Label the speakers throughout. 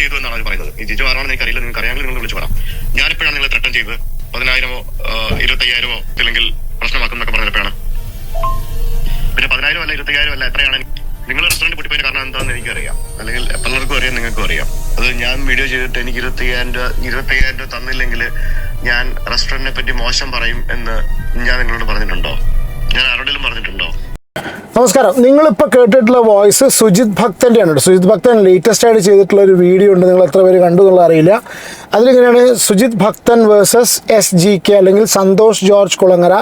Speaker 1: ചെയ്തു എന്നാണ് അവർ പറയുന്നത്. ഈ ജിജു ആരാണെന്ന് എനിക്കറിയില്ല, നിങ്ങൾക്ക് അറിയാമെങ്കിൽ നിങ്ങൾ വിളിച്ചു പറയാം. ഞാനിപ്പോഴാണ് നിങ്ങളെ ത്രട്ടൻ ചെയ്ത് 10,000-ഓ 25,000-ഓ ഇല്ലെങ്കിൽ പ്രശ്നമാക്കും എന്നൊക്കെ പറഞ്ഞപ്പോഴാണ്. പിന്നെ 10,000 അല്ല 25,000 അല്ല, എത്രയാണ് നിങ്ങൾ റെസ്റ്റോറന്റ് പൊട്ടിപ്പോയതിന് കാരണം എന്താണെന്ന് എനിക്കറിയാം, അല്ലെങ്കിൽ പലർക്കും അറിയാം, നിങ്ങൾക്കും അറിയാം. അത് ഞാൻ വീഡിയോ ചെയ്തിട്ട് എനിക്ക് 25,000 രൂപ തന്നില്ലെങ്കിൽ ഞാൻ റെസ്റ്റോറന്റിനെ പറ്റി മോശം പറയും എന്ന് ഞാൻ നിങ്ങളോട് പറഞ്ഞിട്ടുണ്ടോ? ഞാൻ ആരോടെങ്കിലും പറഞ്ഞിട്ടുണ്ടോ?
Speaker 2: നമസ്കാരം. നിങ്ങളിപ്പോൾ കേട്ടിട്ടുള്ള വോയിസ് സുജിത് ഭക്തൻ്റെയാണ്. സുജിത് ഭക്തൻ ലേറ്റസ്റ്റ് ആയിട്ട് ചെയ്തിട്ടുള്ള ഒരു വീഡിയോ ഉണ്ട്, നിങ്ങൾ എത്ര പേര് കണ്ടു എന്നുള്ള അറിയില്ല. അതിലിങ്ങനെയാണ് സുജിത് ഭക്തൻ വേഴ്സസ് SGK അല്ലെങ്കിൽ സന്തോഷ് ജോർജ് കുളങ്ങര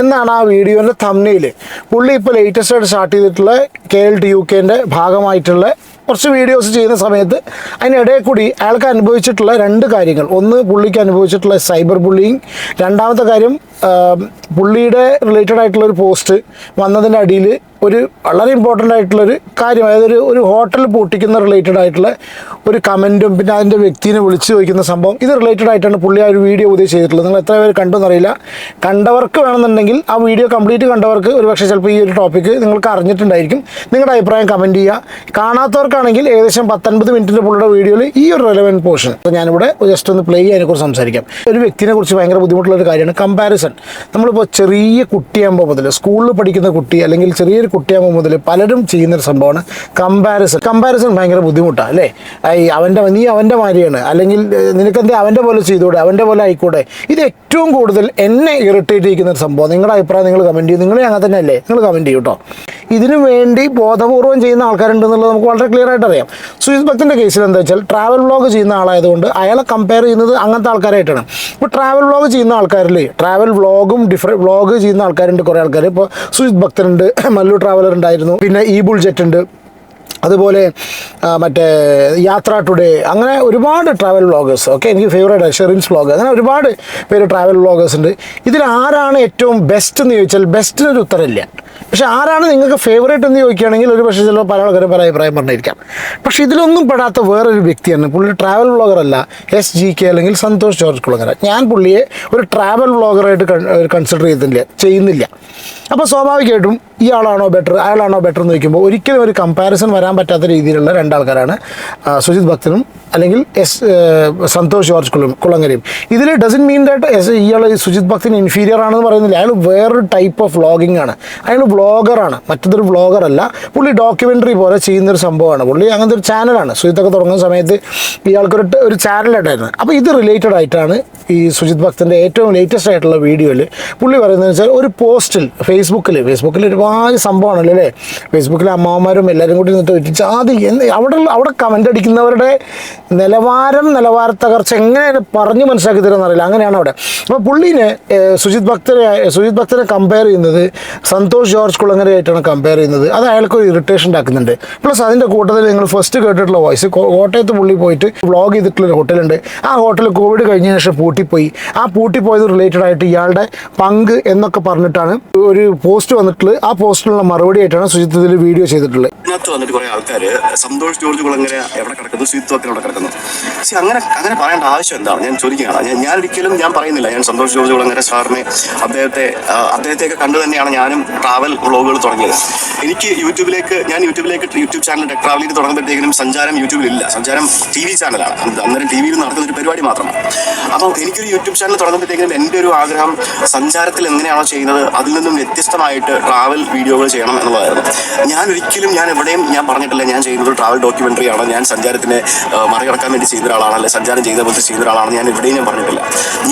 Speaker 2: എന്നാണ് ആ വീഡിയോൻ്റെ തംബ്നെയിൽ. പുള്ളി ഇപ്പോൾ ലേറ്റസ്റ്റ് ആയിട്ട് സ്റ്റാർട്ട് ചെയ്തിട്ടുള്ള KLTUKൻ്റെ ഭാഗമായിട്ടുള്ള കുറച്ച് വീഡിയോസ് ചെയ്യുന്ന സമയത്ത് അതിനിടയിൽ കൂടി അയാൾക്ക് അനുഭവിച്ചിട്ടുള്ള രണ്ട് കാര്യങ്ങൾ. ഒന്ന്, പുള്ളിക്ക് അനുഭവിച്ചിട്ടുള്ള സൈബർ ബുള്ളിങ്. രണ്ടാമത്തെ കാര്യം, പുള്ളിയുടെ റിലേറ്റഡ് ആയിട്ടുള്ളൊരു പോസ്റ്റ് വന്നതിൻ്റെ അടിയിൽ ഒരു വളരെ ഇമ്പോർട്ടൻ്റ് ആയിട്ടുള്ളൊരു കാര്യം, അതായത് ഒരു ഹോട്ടൽ പൂട്ടിക്കുന്ന റിലേറ്റഡ് ആയിട്ടുള്ള ഒരു കമൻറ്റും പിന്നെ അതിൻ്റെ വ്യക്തിനെ വിളിച്ച് ചോദിക്കുന്ന സംഭവം. ഇത് റിലേറ്റഡ് ആയിട്ടാണ് പുള്ളി ആ ഒരു വീഡിയോ പുതിയ ചെയ്തിട്ടുള്ളത്. നിങ്ങൾ എത്ര പേര് കണ്ടെന്നറിയില്ല. കണ്ടവർക്ക് വേണമെന്നുണ്ടെങ്കിൽ ആ വീഡിയോ കംപ്ലീറ്റ് കണ്ടവർക്ക് ഒരു പക്ഷേ ചിലപ്പോൾ ഈ ഒരു ടോപ്പിക്ക് നിങ്ങൾക്ക് അറിഞ്ഞിട്ടുണ്ടായിരിക്കും. നിങ്ങളുടെ അഭിപ്രായം കമൻറ്റ് ചെയ്യുക. കാണാത്തവർക്കാണെങ്കിൽ ഏകദേശം 19 മിനിറ്റിൻ്റെ പുള്ളിയുടെ വീഡിയോയിൽ ഈ ഒരു റെലവൻറ്റ് പോർഷൻ ഞാനിവിടെ ജസ്റ്റ് ഒന്ന് പ്ലേ ചെയ്യാൻ അതിനെക്കുറിച്ച് സംസാരിക്കാം. ഒരു വ്യക്തിനെ കുറിച്ച് ഭയങ്കര ബുദ്ധിമുട്ടുള്ളൊരു കാര്യമാണ് കമ്പാരിസൺ. നമ്മളിപ്പോൾ ചെറിയ കുട്ടിയാകുമ്പോൾ മുതൽ, സ്കൂളിൽ പഠിക്കുന്ന കുട്ടി അല്ലെങ്കിൽ ചെറിയൊരു കുട്ടിയാകുമ്പോൾ മുതൽ പലരും ചെയ്യുന്നൊരു സംഭവമാണ് കമ്പാരിസൺ ഭയങ്കര ബുദ്ധിമുട്ടാണ് അല്ലേ? നീ അവൻ്റെ മാതിരിയാണ്, അല്ലെങ്കിൽ നിനക്കെന്തേ അവൻ്റെ പോലെ ചെയ്തുകൂടെ, അവൻ്റെ പോലെ ആയിക്കൂടെ. ഇത് ഏറ്റവും കൂടുതൽ എന്നെ ഇറിറ്റേറ്റ് ചെയ്യുന്ന ഒരു സംഭവം. നിങ്ങളുടെ അഭിപ്രായം നിങ്ങൾ കമൻറ്റ് ചെയ്യും. നിങ്ങളെ അങ്ങനെ തന്നെ അല്ലേ? നിങ്ങൾ കമൻറ്റ് ചെയ്യും കേട്ടോ. ഇതിനു വേണ്ടി ബോധപൂർവം ചെയ്യുന്ന ആൾക്കാരുണ്ടെന്നുള്ളത് നമുക്ക് വളരെ ക്ലിയർ ആയിട്ട് അറിയാം. സുജിത് ഭക്തൻ്റെ കേസിൽ എന്താ വെച്ചാൽ ട്രാവൽ വ്ളോഗ് ചെയ്യുന്ന ആളായതുകൊണ്ട് അയാളെ കമ്പയർ ചെയ്യുന്നത് അങ്ങനത്തെ ആൾക്കാരായിട്ടാണ്. ഇപ്പോൾ ട്രാവൽ വ്ളോഗ് ചെയ്യുന്ന ആൾക്കാരിൽ ട്രാവൽ വ്ളോഗും ഡിഫറെൻറ്റ് വ്ളോഗ് ചെയ്യുന്ന ആൾക്കാരുണ്ട് കുറേ ആൾക്കാർ. ഇപ്പോൾ സുജിത് ഭക്തനുണ്ട്, മല്ലു ട്രാവലർ ഉണ്ടായിരുന്നു, പിന്നെ ബുൾജെറ്റ് ഉണ്ട്, അതുപോലെ മറ്റേ യാത്ര ടുഡേ, അങ്ങനെ ഒരുപാട് ട്രാവൽ വ്ളോഗേഴ്സ്. ഓക്കെ, എനിക്ക് ഫേവറേറ്റ് ഷെറിൻസ് വ്ളോഗ്, അങ്ങനെ ഒരുപാട് പേര് ട്രാവൽ വ്ളോഗേഴ്സ് ഉണ്ട്. ഇതിൽ ആരാണ് ഏറ്റവും ബെസ്റ്റ് എന്ന് ചോദിച്ചാൽ ബെസ്റ്റിനൊരു ഉത്തരമില്ല. പക്ഷെ ആരാണ് നിങ്ങൾക്ക് ഫേവറേറ്റ് എന്ന് ചോദിക്കുകയാണെങ്കിൽ ഒരു പക്ഷേ ചിലപ്പോൾ പല ആൾക്കാരും പല അഭിപ്രായം പറഞ്ഞിരിക്കാം. പക്ഷേ ഇതിലൊന്നും പെടാത്ത വേറൊരു വ്യക്തിയാണ്. പുള്ളി ട്രാവൽ വ്ളോഗറല്ല, SGK അല്ലെങ്കിൽ സന്തോഷ് ജോർജ് കുളങ്ങര. ഞാൻ പുള്ളിയെ ഒരു ട്രാവൽ വ്ളോഗറായിട്ട് കൺസിഡർ ചെയ്യുന്നില്ല. അപ്പോൾ സ്വാഭാവികമായിട്ടും ഇയാളാണോ ബെറ്റർ അയാളാണോ ബെറ്റർ എന്ന് ചോദിക്കുമ്പോൾ ഒരിക്കലും ഒരു കമ്പാരിസൺ വരാൻ പറ്റാത്ത രീതിയിലുള്ള രണ്ടാൾക്കാരാണ് സുജിത് ഭക്തനും അല്ലെങ്കിൽ സന്തോഷ് ജോർജ് കുളങ്ങരയും. ഇതിൽ ഡസൻ മീൻ ദാറ്റ് ഇയാൾ സുജിത് ഭക്തൻ ഇൻഫീരിയർ ആണെന്ന് പറയുന്നില്ല. അയാൾ വേറൊരു ടൈപ്പ് ഓഫ് വ്ളോഗിങ് ആണ്. അയാൾ വ്ളോഗറാണ്, മറ്റൊരു വ്ളോഗറല്ല. പുള്ളി ഡോക്യുമെൻ്ററി പോലെ ചെയ്യുന്നൊരു സംഭവമാണ്. പുള്ളി അങ്ങനത്തെ ഒരു ചാനലാണ്. സുജിത്തൊക്കെ തുടങ്ങുന്ന സമയത്ത് ഇയാൾക്കൊരു ചാനലായിട്ടായിരുന്നു. അപ്പോൾ ഇത് റിലേറ്റഡ് ആയിട്ടാണ് ഈ സുജിത് ഭക്തൻ്റെ ഏറ്റവും ലേറ്റസ്റ്റ് ആയിട്ടുള്ള വീഡിയോയിൽ പുള്ളി പറയുന്നത് വെച്ചാൽ ഒരു പോസ്റ്റിൽ ഫേസ്ബുക്കിൽ ഒരുപാട് സംഭവമാണല്ലോ അല്ലേ? ഫേസ്ബുക്കിൽ അമ്മമാരും എല്ലാവരും കൂടി നിന്നിട്ട് വെച്ചിട്ട് അവിടെ കമൻ്റ് അടിക്കുന്നവരുടെ നിലവാര തകർച്ച എങ്ങനെ പറഞ്ഞ് മനസ്സിലാക്കി തരുമെന്നറിയില്ല. അങ്ങനെയാണ് അവിടെ. അപ്പോൾ പുള്ളീനെ സുജിത് ഭക്തനെ കമ്പയർ ചെയ്യുന്നത് സന്തോഷ് ജോർജ് കുളങ്ങരയായിട്ടാണ് കമ്പയർ ചെയ്യുന്നത്. അത് അയാൾക്കൊരു ഇറിറ്റേഷൻ ഉണ്ടാക്കുന്നുണ്ട്. പ്ലസ് അതിൻ്റെ കൂട്ടത്തിൽ നിങ്ങൾ ഫസ്റ്റ് കേട്ടിട്ടുള്ള വോയിസ്, കോട്ടയത്ത് പുള്ളി പോയിട്ട് വ്ളോഗ് ചെയ്തിട്ടുള്ളൊരു ഹോട്ടലുണ്ട്. ആ ഹോട്ടൽ കോവിഡ് കഴിഞ്ഞതിന് ശേഷം പൂട്ടിപ്പോയി. ആ പൂട്ടിപ്പോയത് റിലേറ്റഡ് ആയിട്ട് ഇയാളുടെ പങ്ക് എന്നൊക്കെ പറഞ്ഞിട്ടാണ് ഒരു പോസ്റ്റ് വന്നിട്ടുള്ളത്. ആ പോസ്റ്റിലുള്ള മറുപടി ആയിട്ടാണ് സുജിത്ത് ഇതിൽ വീഡിയോ ചെയ്തിട്ടുള്ളത്.
Speaker 3: ഇതിനകത്ത് വന്നിട്ട് കുറെ ആൾക്കാർ സന്തോഷ് ജോർജ് കുളങ്ങര എവിടെ കിടക്കുന്നു, സുജിത്ത് ഭക്തൻ എവിടെ കിടക്കുന്നു. പക്ഷെ അങ്ങനെ പറയേണ്ട ആവശ്യം എന്താണ് ഞാൻ ചോദിക്കുകയാണ്. ഞാൻ ഒരിക്കലും പറയുന്നില്ല ഞാൻ സന്തോഷ് ജോർജ് കുളങ്ങര സാറിനെ അദ്ദേഹത്തെയൊക്കെ കണ്ടു തന്നെയാണ് ഞാനും ട്രാവൽ വ്ളോഗുകൾ തുടങ്ങിയത്. എനിക്ക് യൂട്യൂബ് ചാനൽ ടെക് ട്രാവൽ ചെയ്ത് തുടങ്ങുമ്പോഴത്തേക്കും സഞ്ചാരം യൂട്യൂബിലില്ല. സഞ്ചാരം TV ചാനലാണ്, അന്നേരം TV നടത്തുന്ന ഒരു പരിപാടി മാത്രമാണ്. അപ്പോൾ എനിക്കൊരു യൂട്യൂബ് ചാനൽ തുടങ്ങുമ്പോഴത്തേക്കും എൻ്റെ ഒരു ആഗ്രഹം സഞ്ചാരത്തിൽ എങ്ങനെയാണോ ചെയ്യുന്നത് അതിൽ നിന്നും വ്യത്യസ്തമായിട്ട് ട്രാവൽ വീഡിയോകൾ ചെയ്യണം എന്നുള്ളതായിരുന്നു. ഞാൻ എവിടെയും പറഞ്ഞിട്ടില്ല ഞാൻ ചെയ്യുന്നത് ട്രാവൽ ഡോക്യുമെൻ്ററി ആണ്, ഞാൻ സഞ്ചാരത്തിനെ മറികടക്കാൻ വേണ്ടി ചെയ്യുന്ന ഒരാളാണ്, അല്ലെ സഞ്ചാരം ചെയ്ത പോലത്തെ ചെയ്യുന്ന ഒരാളാണ്. ഞാൻ എവിടെയും പറഞ്ഞിട്ടില്ല.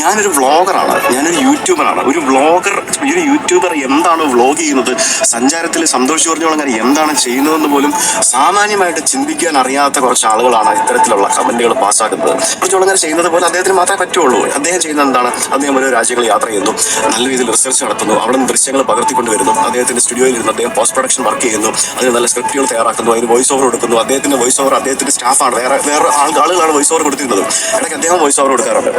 Speaker 3: ഞാനൊരു വ്ളോഗറാണ്, ഞാനൊരു യൂട്യൂബറാണ്. ഒരു യൂട്യൂബർ എന്താണ് വ്ളോഗ് ചെയ്യുന്നത്, സഞ്ചാരത്തിൽ സന്തോഷ് ജോർജ് കുളങ്ങര എന്താണ് ചെയ്യുന്നതെന്ന് പോലും സാമാന്യമായിട്ട് ചിന്തിക്കാൻ അറിയാത്ത കുറച്ച് ആളുകളാണ് ഇത്തരത്തിലുള്ള കമന്റുകൾ പാസ്സാക്കുന്നത്. ജോർജ് കുളങ്ങര ചെയ്യുന്നത് പോലെ അദ്ദേഹത്തിന് മാത്രമേ പറ്റുള്ളൂ. അദ്ദേഹം ചെയ്യുന്നത് എന്താണ്? അദ്ദേഹം ഓരോ രാജ്യങ്ങൾ യാത്ര ചെയ്യുന്നു, നല്ല രീതിയിൽ റിസർച്ച് നടത്തുന്നു, അവിടെ നിന്ന് ദൃശ്യങ്ങൾ പകർത്തിക്കൊണ്ട് വരുന്നു, അദ്ദേഹത്തിന്റെ സ്റ്റുഡിയോയിൽ ഇരുന്ന് അദ്ദേഹം പോസ്റ്റ് പ്രൊഡക്ഷൻ വർക്ക് ചെയ്യുന്നു, അതിന് നല്ല സ്ക്രിപ്റ്റുകൾ തയ്യാറാക്കുന്നു, അതിന് വോയിസ് ഓവർ കൊടുക്കുന്നു. അദ്ദേഹത്തിന്റെ വോയിസ് ഓവർ അദ്ദേഹത്തിന്റെ സ്റ്റാഫാണ്, വേറെ ആളുകളാണ് വോയിസ് ഓവർ കൊടുത്തിരുന്നത്. ഇടയ്ക്ക് അദ്ദേഹം വോയിസ് ഓവർ കൊടുക്കാറുണ്ട്.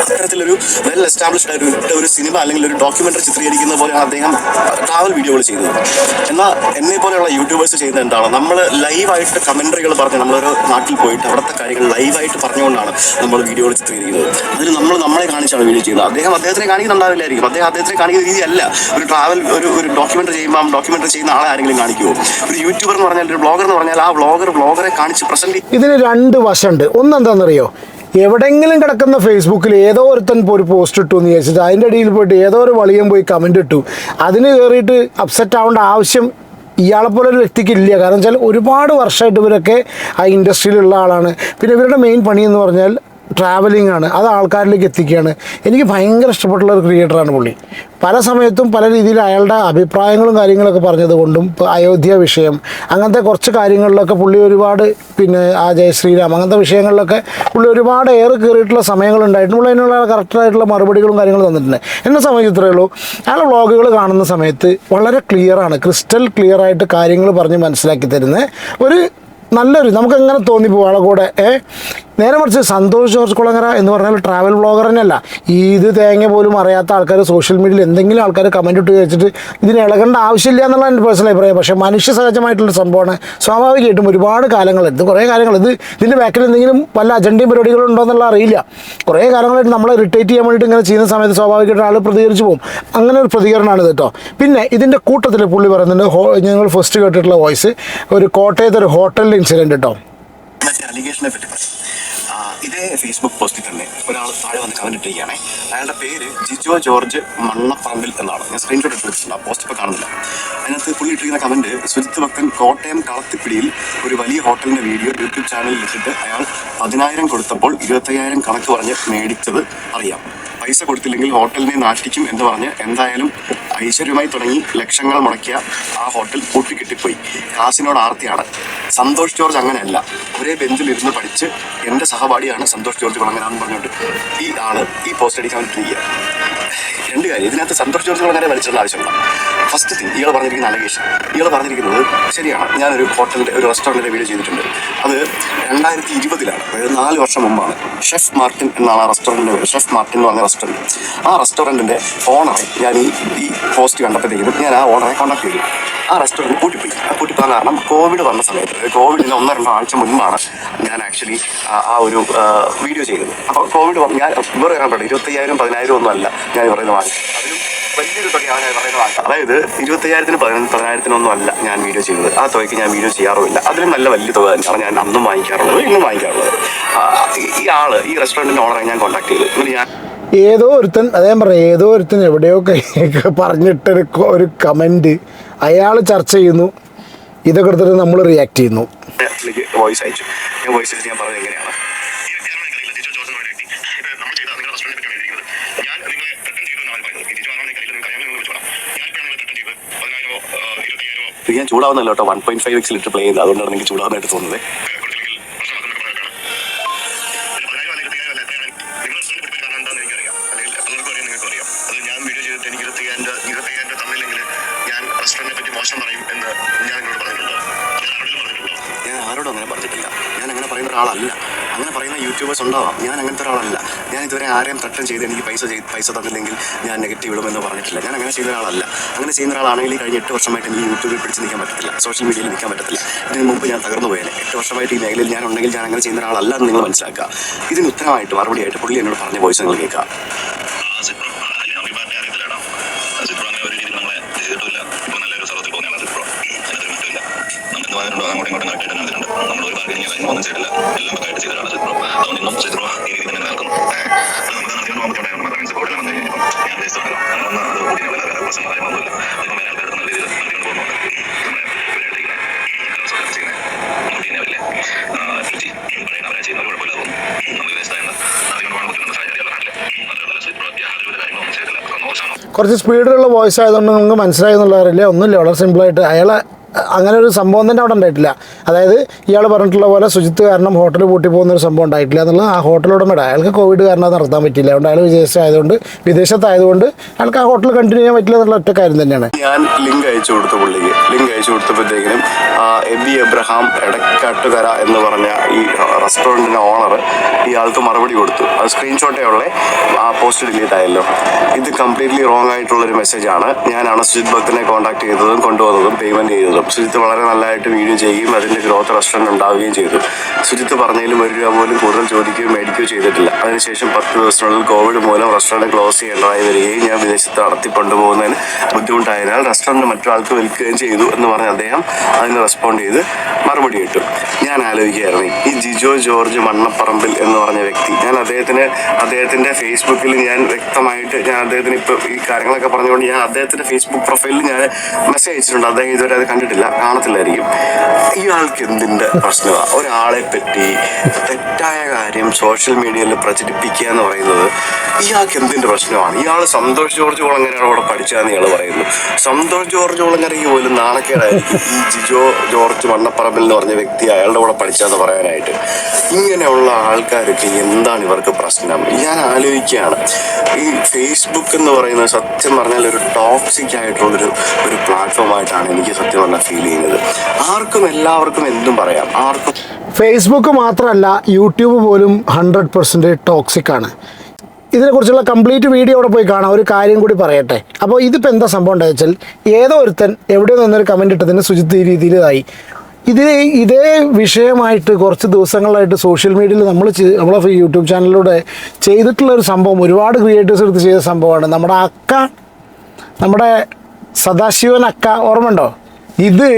Speaker 3: അത്തരത്തിലൊരു വെൽ എസ്റ്റാബ്ലിഷ്ഡ് ആയിട്ട് ഒരു സിനിമ അല്ലെങ്കിൽ ഒരു ഡോക്യുമെന്ററി ചിത്രീകരിക്കുന്ന പോലെയാണ് അദ്ദേഹം ട്രാവൽ വീഡിയോകൾ ചെയ്യുന്നത്. എന്നാൽ എന്നെ പോലെയുള്ള യൂട്യൂബേഴ്സ് ചെയ്യുന്നത് എന്താണ്? നമ്മൾ ലൈവായിട്ട് കമന്ററികൾ പറഞ്ഞ് നമ്മളൊരു നാട്ടിൽ പോയിട്ട് അവിടുത്തെ കാര്യങ്ങൾ ലൈവായിട്ട് പറഞ്ഞുകൊണ്ടാണ് നമ്മൾ വീഡിയോകൾ ചിത്രീകരിക്കുന്നത്. അതിൽ നമ്മളെ കാണിച്ചാണ് വീഡിയോ ചെയ്യുന്നത്. അദ്ദേഹത്തിനെ കാണിക്കുന്നുണ്ടാവില്ലായിരിക്കും. അദ്ദേഹത്തിനെ കാണിക്കുന്ന രീതിയല്ല ഒരു ട്രാവൽ ഒരു ഡോക്യുമെന്ററി ചെയ്യുമ്പോൾ ഡോക്യുമെന്ററി ചെയ്യുന്ന ആളെ ആരെങ്കിലും കാണിക്കുമോ? ഒരു യൂട്യൂബർ എന്ന് പറഞ്ഞാൽ, ഒരു ബ്ലോഗർ എന്ന് പറഞ്ഞാൽ ആ വ്ളോഗറെ കാണിച്ച് പ്രസന്റ്.
Speaker 2: ഇതിന് രണ്ട് പ്രശ്നമുണ്ട്. ഒന്നെന്താണെന്നറിയോ, എവിടെയെങ്കിലും കിടക്കുന്ന ഫേസ്ബുക്കിൽ ഏതോ ഒരുത്തൻ ഇപ്പോൾ ഒരു പോസ്റ്റ് ഇട്ടു എന്ന് വിചാരിച്ചിട്ട് അതിൻ്റെ ഇടയിൽ പോയിട്ട് ഏതോ ഒരു വളിയം പോയി കമൻ്റ് ഇട്ടു, അതിന് കയറിയിട്ട് അപ്സെറ്റ് ആവേണ്ട ആവശ്യം ഇയാളെപ്പോലെ ഒരു വ്യക്തിക്ക് ഇല്ല. കാരണം വെച്ചാൽ ഒരുപാട് വർഷമായിട്ട് ഇവരൊക്കെ ആ ഇൻഡസ്ട്രിയിലുള്ള ആളാണ്. പിന്നെ ഇവരുടെ മെയിൻ പണി എന്ന് പറഞ്ഞാൽ ട്രാവലിംഗ് ആണ്, അത് ആൾക്കാരിലേക്ക് എത്തിക്കുകയാണ്. എനിക്ക് ഭയങ്കര ഇഷ്ടപ്പെട്ടുള്ള ഒരു ക്രിയേറ്ററാണ് പുള്ളി. പല സമയത്തും പല രീതിയിൽ അയാളുടെ അഭിപ്രായങ്ങളും കാര്യങ്ങളൊക്കെ പറഞ്ഞതുകൊണ്ടും ഇപ്പോൾ അയോധ്യ വിഷയം അങ്ങനത്തെ കുറച്ച് കാര്യങ്ങളിലൊക്കെ പുള്ളി ഒരുപാട്, പിന്നെ ആ ജയ ശ്രീരാം അങ്ങനത്തെ വിഷയങ്ങളിലൊക്കെ പുള്ളി ഒരുപാട് ഏറെ കയറിയിട്ടുള്ള സമയങ്ങളുണ്ടായിട്ട് പുള്ളി അതിനുള്ള കറക്റ്റായിട്ടുള്ള മറുപടികളും കാര്യങ്ങളും തന്നിട്ടുണ്ട്. എന്നെ സംബന്ധിച്ച് ഉള്ളൂ, അയാളുടെ വ്ളോഗുകൾ കാണുന്ന സമയത്ത് വളരെ ക്ലിയറാണ്, ക്രിസ്റ്റൽ ക്ലിയറായിട്ട് കാര്യങ്ങൾ പറഞ്ഞ് മനസ്സിലാക്കി തരുന്ന ഒരു നല്ലൊരു, നമുക്കെങ്ങനെ തോന്നിപ്പോവും ആളെ കൂടെ. നേരെ മറിച്ച് സന്തോഷ് ജോർജ് കുളങ്ങര എന്ന് പറഞ്ഞാൽ ട്രാവൽ വ്ളോഗർ തന്നെയല്ല, ഇത് തേങ്ങ പോലും അറിയാത്ത ആൾക്കാർ സോഷ്യൽ മീഡിയയിൽ എന്തെങ്കിലും ആൾക്കാർ കമൻറ്റ് ഇട്ട് വെച്ചിട്ട് ഇതിന് ഇളകേണ്ട ആവശ്യമില്ല എന്നുള്ള എൻ്റെ പേഴ്സണൽ അഭിപ്രായം. പക്ഷേ മനുഷ്യ സഹജമായിട്ടുള്ള സംഭവമാണ്. സ്വാഭാവികമായിട്ടും ഒരുപാട് കാലങ്ങളെടുത്ത് കുറേ കാര്യങ്ങൾ ഇതിൻ്റെ ബാക്കിൽ എന്തെങ്കിലും വല്ല അജണ്ടയും പരിപാടികളും ഉണ്ടോ എന്നുള്ള അറിയില്ല. കുറേ കാലങ്ങളായിട്ട് നമ്മളെ ഇറിറ്റേറ്റ് ചെയ്യാൻ വേണ്ടിയിട്ട് ഇങ്ങനെ ചെയ്യുന്ന സമയത്ത് സ്വാഭാവികമായിട്ട് ആൾ പ്രതികരിച്ച് പോകും. അങ്ങനെ ഒരു പ്രതികരണമാണ് ഇത് കേട്ടോ. പിന്നെ ഇതിൻ്റെ കൂട്ടത്തിൽ പുള്ളി പറയുന്നുണ്ട്, ഞങ്ങൾ ഫസ്റ്റ് കേട്ടിട്ടുള്ള വോയിസ് ഒരു കോട്ടയത്ത് ഒരു ഹോട്ടലിൽ ഇൻസിഡൻറ്റ് കേട്ടോ.
Speaker 3: അലിഗേഷനെ പറ്റി ഇതേ ഫേസ്ബുക്ക് പോസ്റ്റിൽ തന്നെ ഒരാൾ താഴെ വന്ന് കമന്റ് ഇട്ടിരിക്കുകയാണേ. അയാളുടെ പേര് ജിജോ ജോർജ് മണ്ണപ്പറമ്പിൽ എന്നാണ്. ഞാൻ സ്ക്രീൻഷോട്ട് എടുത്തിട്ടുണ്ട്, ആ പോസ്റ്റ് ഇപ്പോൾ കാണുന്നില്ല. അതിനകത്ത് പുള്ളി ഇട്ടിരിക്കുന്ന കമന്റ്, സുജിത്ത് ഭക്തൻ കോട്ടയം കളത്തിപ്പിടിയിൽ ഒരു വലിയ ഹോട്ടലിന്റെ വീഡിയോ യൂട്യൂബ് ചാനലിൽ ഇട്ടിട്ട് അയാൾ 10,000 കൊടുത്തപ്പോൾ 25,000 കണക്ക് പറഞ്ഞ് മേടിച്ചത് അറിയാം. പൈസ കൊടുത്തില്ലെങ്കിൽ ഹോട്ടലിനെ നാട്ടിക്കും എന്ന് പറഞ്ഞ് എന്തായാലും ഐശ്വര്യമായി തുടങ്ങി ലക്ഷങ്ങൾ മുടക്കിയ ആ ഹോട്ടൽ പൂട്ടിക്കെട്ടിപ്പോയി. കാശിനോട് ആർത്തിയാണ്. സന്തോഷ് ജോർജ് അങ്ങനെയല്ല, ഒരേ ബെഞ്ചിലിരുന്ന് പഠിച്ച് എൻ്റെ സഹപാഠിയാണ് സന്തോഷ് ജോർജ് കുളങ്ങരാന്ന് പറഞ്ഞുകൊണ്ട് ഈ ആള് ഈ പോസ്റ്റ് അടിക്കാൻ വേണ്ടിയിരിക്കുക. രണ്ട് കാര്യം ഇതിനകത്ത് സന്തോഷ് ജോർജ് കുളങ്ങരെ വലിച്ചിട്ടുള്ള ആവശ്യമില്ല. ഫസ്റ്റ് തിങ്, ഇയാൾ പറഞ്ഞിരിക്കുന്ന അലഗേഷൻ, ഇയാൾ പറഞ്ഞിരിക്കുന്നത് ശരിയാണ്. ഞാനൊരു ഹോട്ടലിൻ്റെ ഒരു റെസ്റ്റോറൻറ്റിൻ്റെ വീഡിയോ ചെയ്തിട്ടുണ്ട്. അത് 2020-ലാണ്, അതായത് 4 വർഷം മുമ്പാണ്. ഷെഫ് മാർട്ടിൻ എന്നാണ് ആ റെസ്റ്റോറൻറ്റിൻ്റെ പേര്. ഷെഫ് മാർട്ടിൻ എന്ന് പറഞ്ഞ റെസ്റ്റോറൻറ്റ്. ആ റെസ്റ്റോറൻറ്റിൻ്റെ ഓണറെ ഞാൻ ഈ പോസ്റ്റ് കണ്ടപ്പോഴത്തേക്കും ഞാൻ ആ ഓണറെ കോൺടാക്ട് ചെയ്തു. ആ റെസ്റ്റോറൻറ്റ് പൂട്ടിപ്പോയി. ആ പൂട്ടിപ്പോകാൻ കാരണം കോവിഡ് വന്ന സമയത്ത്, കോവിഡിന് 1-2 ആഴ്ച മുൻപാണ് ഞാൻ ആക്ച്വലി ആ ഒരു വീഡിയോ ചെയ്തത്. അപ്പോൾ കോവിഡ് വന്ന് ഞാൻ വേറെ പറയാൻ പറ്റില്ല, 25,000 10,000 ഒന്നും അല്ല ഞാൻ പറയുന്നത് വാങ്ങി. അതിലും വലിയൊരു തുകയാണ് ഞാൻ പറയുന്നത് വാങ്ങുക. അതായത് 25,000-ന് 10,000-നൊന്നും അല്ല ഞാൻ വീഡിയോ ചെയ്തത്. ആ തുകയ്ക്ക് ഞാൻ വീഡിയോ ചെയ്യാറുമില്ല. അതിലും നല്ല വലിയ തുക തന്നെയാണ് ഞാൻ അന്നും വാങ്ങിക്കാറുള്ളത്, ഇന്നും വാങ്ങിക്കാറുള്ളത്. ഈ റെസ്റ്റോറൻറ്റിൻ്റെ ഓണറെ ഞാൻ കോൺടാക്ട് ചെയ്തു. എന്നിട്ട് ഞാൻ
Speaker 2: ഏതോ ഒരുത്തൻ, അതേ പറയാം, ഏതോ ഒരുത്തൻ എവിടെയോ പറഞ്ഞിട്ടൊരു ഒരു കമൻറ്റ് അയാൾ ചർച്ച ചെയ്യുന്നു, ഇതൊക്കെ എടുത്തിട്ട് നമ്മൾ റിയാക്ട് ചെയ്യുന്നു.
Speaker 3: വോയിസ് അയച്ചു. ഞാൻ വോയിസ് അയച്ച് ഞാൻ പറഞ്ഞത് എങ്ങനെയാണ്, ഞാൻ ചൂടാവുന്നല്ലോ കേട്ടോ. 1.5x ലിറ്റർ പ്ലേ ചെയ്ത്, അതുകൊണ്ടാണ് എനിക്ക് ചൂടാവുന്നതായിട്ട് തോന്നുന്നത്. ഞാൻ ആരോടും അങ്ങനെ പറഞ്ഞിട്ടില്ല. ഞാൻ അങ്ങനെ പറയുന്ന ഒരാളല്ല. അങ്ങനെ പറയുന്ന യൂട്യൂബേഴ്സ് ഉണ്ടാവാം, ഞാൻ അങ്ങനത്തെ ഒരാളല്ല. ഞാൻ ഇതുവരെ ആരെയും ത്രട്ടൻ ചെയ്ത് എനിക്ക് പൈസ തന്നില്ലെങ്കിൽ ഞാൻ നെഗറ്റീവ് ഇടുമെന്ന് പറഞ്ഞിട്ടില്ല. ഞാൻ അങ്ങനെ ചെയ്യുന്ന ഒരാളല്ല. അങ്ങനെ ചെയ്യുന്ന ഒരാളാണെങ്കിൽ കഴിഞ്ഞ 8 വർഷമായിട്ട് എനിക്ക് യൂട്യൂബിൽ പിടിച്ച് നിൽക്കാൻ പറ്റത്തില്ല, സോഷ്യൽ മീഡിയയിൽ നിൽക്കാൻ പറ്റത്തില്ല. ഇതിന് മുമ്പ് ഞാൻ തകർന്നു പോയാലേ. 8 വർഷമായിട്ട് ഈ മേഖലയിൽ ഞാൻ ഉണ്ടെങ്കിൽ ഞാൻ അങ്ങനെ ചെയ്യുന്ന ഒരാളല്ല എന്ന് നിങ്ങൾ മനസ്സിലാക്കുക. ഇതിന് ഉത്തരമായിട്ട് മറുപടിയായിട്ട് പുള്ളി എന്നോട് പറഞ്ഞ വോയിസ് നിങ്ങൾ കേൾക്കുക.
Speaker 2: കുറച്ച് സ്പീഡിലുള്ള വോയിസ് ആയതുകൊണ്ട് നമുക്ക് മനസ്സിലായെന്നുള്ള അറിയില്ല, ഒന്നുമില്ല, വളരെ സിമ്പിളായിട്ട് അയാളെ അങ്ങനെ ഒരു സംഭവം തന്നെ അവിടെ ഉണ്ടായിട്ടില്ല. അതായത് ഇയാൾ പറഞ്ഞിട്ടുള്ള പോലെ സുജിത്ത് കാരണം ഹോട്ടൽ പൂട്ടി പോകുന്നൊരു സംഭവം ഉണ്ടായിട്ടില്ല എന്നുള്ളത് ആ ഹോട്ടൽ ഉടമയുടെ, അയാൾക്ക് കോവിഡ് കാരണം അത് നടത്താൻ പറ്റില്ല. അതുകൊണ്ട് അയാൾ വിദേശത്തായതുകൊണ്ട് അയാൾക്ക് ആ ഹോട്ടൽ കണ്ടിന്യൂ ചെയ്യാൻ പറ്റില്ല എന്നുള്ള ഒറ്റ കാര്യം തന്നെയാണ്.
Speaker 3: ഞാൻ ലിങ്ക് അയച്ചു കൊടുത്തു പുള്ളിക്ക്. ലിങ്ക് അയച്ചു കൊടുത്തപ്പോഴത്തേക്കിനും എബി എബ്രഹാം എടക്കാട്ടുകര എന്ന് പറഞ്ഞ ഈ റെസ്റ്റോറൻറ്റിൻ്റെ ഓണർ ഇയാൾക്ക് മറുപടി കൊടുത്തു. അത് സ്ക്രീൻഷോട്ടേ ഉള്ളേ, ആ പോസ്റ്റ് ഡിലീറ്റ് ആയല്ലോ. ഇത് കംപ്ലീറ്റ്ലി റോങ് ആയിട്ടുള്ളൊരു മെസ്സേജാണ്. ഞാനാണ് സുജിത് ഭക്തനെ കോൺടാക്ട് ചെയ്തതും കൊണ്ടുവന്നതും പേയ്മെൻറ്റ് ചെയ്തതും. സുജിത്ത് വളരെ നല്ലതായിട്ട് വീഡിയോ ചെയ്യുകയും അതിൻ്റെ ഗ്രോത്ത് റെസ്റ്റോറൻറ്റ് ഉണ്ടാവുകയും ചെയ്തു. സുജിത്ത് പറഞ്ഞതിലും 1 രൂപ പോലും കൂടുതൽ ചോദിക്കുകയോ മേടിക്കുകയോ ചെയ്തിട്ടില്ല. അതിനുശേഷം 10 ദിവസത്തിനുള്ളിൽ കോവിഡ് മൂലം റെസ്റ്റോറൻറ്റ് ക്ലോസ് ചെയ്യേണ്ടതായി വരികയും ഞാൻ വിദേശത്ത് നടത്തി കൊണ്ടുപോകുന്നതിന് ബുദ്ധിമുട്ടായതിനാൽ റെസ്റ്റോറൻറ്റ് മറ്റൊരാൾക്ക് വിൽക്കുകയും ചെയ്തു എന്ന് പറഞ്ഞ് അദ്ദേഹം അതിന് റെസ്പോണ്ട് ചെയ്ത് മറുപടി ഇട്ടു. ഞാൻ ആലോചിക്കുകയായിരുന്നു, ഈ ജിജോ ജോർജ് മണ്ണപ്പറമ്പിൽ എന്ന് പറഞ്ഞ വ്യക്തി, ഞാൻ അദ്ദേഹത്തിന്റെ ഫേസ്ബുക്കിൽ ഞാൻ വ്യക്തമായിട്ട് ഞാൻ അദ്ദേഹത്തിന് ഇപ്പോൾ ഈ കാര്യങ്ങളൊക്കെ പറഞ്ഞുകൊണ്ട് ഞാൻ അദ്ദേഹത്തിന്റെ ഫേസ്ബുക്ക് പ്രൊഫൈലിൽ ഞാൻ മെസ്സേജ് അയച്ചിട്ടുണ്ട്. അദ്ദേഹം ഇതുവരെ അത് കണ്ടിട്ടില്ല, കാണത്തില്ലായിരിക്കും. ഇയാൾക്ക് എന്തിൻ്റെ പ്രശ്നമാണ്? ഒരാളെ പറ്റി തെറ്റായ കാര്യം സോഷ്യൽ മീഡിയയിൽ പ്രചരിപ്പിക്കുക എന്ന് പറയുന്നത് ഇയാൾക്ക് എന്തിൻ്റെ പ്രശ്നമാണ്? ഇയാൾ സന്തോഷ് ജോർജ് കുളങ്ങരയുടെ കൂടെ പഠിച്ചാന്ന് ഇയാൾ പറയുന്നു. സന്തോഷ് ജോർജ് കുളങ്ങരയ്ക്ക് പോലും നാണക്കേടായിരിക്കും ഈ ജിജോ ജോർജ് മണ്ണപ്പറമ്പിൽ എന്ന് പറഞ്ഞ വ്യക്തി അയാളുടെ കൂടെ പഠിച്ചാന്ന് പറയാനായിട്ട്. ഇങ്ങനെയുള്ള ആൾക്കാരൊക്കെ എന്താണ് ഇവർക്ക് പ്രശ്നം? ഞാൻ ആലോചിക്കുകയാണ്, ഈ ഫേസ്ബുക്ക് എന്ന് പറയുന്നത് സത്യം പറഞ്ഞാൽ ഒരു ടോക്സിക് ആയിട്ടുള്ളൊരു പ്ലാറ്റ്ഫോമായിട്ടാണ് എനിക്ക് സത്യം പറഞ്ഞാൽ ഫീൽ ചെയ്യുന്നത്. എല്ലാവർക്കും എന്തും പറയാം.
Speaker 2: ഫേസ്ബുക്ക് മാത്രമല്ല, യൂട്യൂബ് പോലും 100% ടോക്സിക് ആണ്. ഇതിനെക്കുറിച്ചുള്ള കംപ്ലീറ്റ് വീഡിയോ അവിടെ പോയി കാണാം. ഒരു കാര്യം കൂടി പറയട്ടെ. അപ്പോൾ ഇതിപ്പോൾ എന്താ സംഭവം ഉണ്ടായെന്ന് വെച്ചാൽ, ഏതോ ഒരുത്തൻ എവിടെയോ നിന്നൊരു കമൻറ്റ് ഇട്ടതിന് സുജിത്ത് ഈ രീതിയിൽ ഇതായി. ഇതേ വിഷയമായിട്ട് കുറച്ച് ദിവസങ്ങളായിട്ട് സോഷ്യൽ മീഡിയയിൽ നമ്മളെ യൂട്യൂബ് ചാനലിലൂടെ ചെയ്തിട്ടുള്ളൊരു സംഭവം, ഒരുപാട് ക്രിയേറ്റേഴ്സ് എടുത്ത് ചെയ്ത സംഭവമാണ്. നമ്മുടെ സദാശിവൻ അക്ക, ഓർമ്മയുണ്ടോ? ഇത്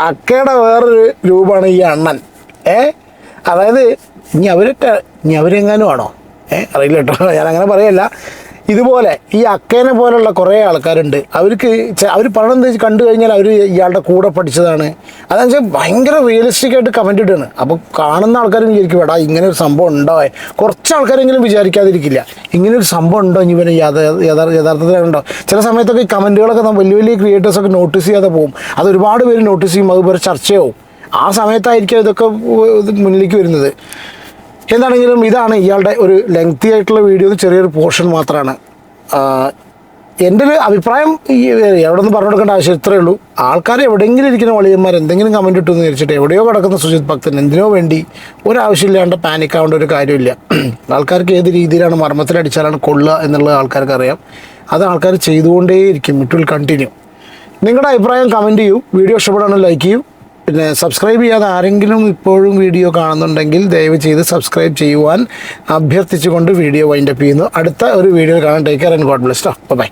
Speaker 2: അക്കയുടെ വേറൊരു രൂപമാണ് ഈ അണ്ണൻ. അതായത് ഇനി അവരെങ്ങാനും ആണോ? അറിയില്ല കേട്ടോ, ഞാനങ്ങനെ പറയല്ല. ഇതുപോലെ ഈ അക്കേനെ പോലുള്ള കുറേ ആൾക്കാരുണ്ട്. അവർ പറഞ്ഞത് കണ്ടു കഴിഞ്ഞാൽ അവർ ഇയാളുടെ കൂടെ പഠിച്ചതാണ്. അതെന്ന് വെച്ചാൽ ഭയങ്കര റിയലിസ്റ്റിക് ആയിട്ട് കമൻറ്റ് ഇടുകയാണ്. അപ്പോൾ കാണുന്ന ആൾക്കാരും വിചാരിക്കും, എടാ ഇങ്ങനെ ഒരു സംഭവം ഉണ്ടോ? കുറച്ച് ആൾക്കാരെങ്കിലും വിചാരിക്കാതിരിക്കില്ല, ഇങ്ങനൊരു സംഭവം ഉണ്ടോ, ഇനി ഇവന് യഥാർത്ഥത്തിലുണ്ടോ? ചില സമയത്തൊക്കെ ഈ കമൻറ്റുകളൊക്കെ വലിയ ക്രിയേറ്റേഴ്സൊക്കെ നോട്ടീസ് ചെയ്യാതെ പോകും. അത് ഒരുപാട് പേര് നോട്ടീസ് ചെയ്യും, അതുപോലെ ചർച്ചയാവും. ആ സമയത്തായിരിക്കും ഇതൊക്കെ മുന്നിലേക്ക് വരുന്നത്. എന്താണെങ്കിലും ഇതാണ് ഇയാളുടെ ഒരു ലെങ്തി ആയിട്ടുള്ള വീഡിയോ, ചെറിയൊരു പോർഷൻ മാത്രമാണ്. എൻ്റെ ഒരു അഭിപ്രായം എവിടെ നിന്ന് പറഞ്ഞു കൊടുക്കേണ്ട ആവശ്യം ഇത്രയേ ഉള്ളൂ. ആൾക്കാർ എവിടെയെങ്കിലും ഇരിക്കുന്ന വളിയന്മാർ എന്തെങ്കിലും കമൻറ്റ് ഇട്ടെന്ന് വിചാരിച്ചിട്ട് എവിടെയോ കിടക്കുന്ന സുജിത് ഭക്തൻ എന്തിനോ വേണ്ടി ഒരാവശ്യമില്ലാണ്ട് പാനിക്കാവേണ്ട ഒരു കാര്യമില്ല. ആൾക്കാർക്ക് ഏത് രീതിയിലാണ് മർമ്മത്തിലടിച്ചാലാണ് കൊള്ളുക എന്നുള്ളത് ആൾക്കാർക്ക് അറിയാം. അത് ആൾക്കാർ ചെയ്തുകൊണ്ടേയിരിക്കും. It will continue. നിങ്ങളുടെ അഭിപ്രായം കമൻറ്റ് ചെയ്യൂ. വീഡിയോ ഇഷ്ടപ്പെടാണെങ്കിൽ ലൈക്ക് ചെയ്യൂ. പിന്നെ സബ്സ്ക്രൈബ് ചെയ്യാതെ ആരെങ്കിലും ഇപ്പോഴും വീഡിയോ കാണുന്നുണ്ടെങ്കിൽ ദയവ് ചെയ്ത് സബ്സ്ക്രൈബ് ചെയ്യുവാൻ അഭ്യർത്ഥിച്ചുകൊണ്ട് വീഡിയോ വൈൻഡപ്പ് ചെയ്യുന്നു. അടുത്ത ഒരു വീഡിയോ കാണാൻ. Take care and God bless. By.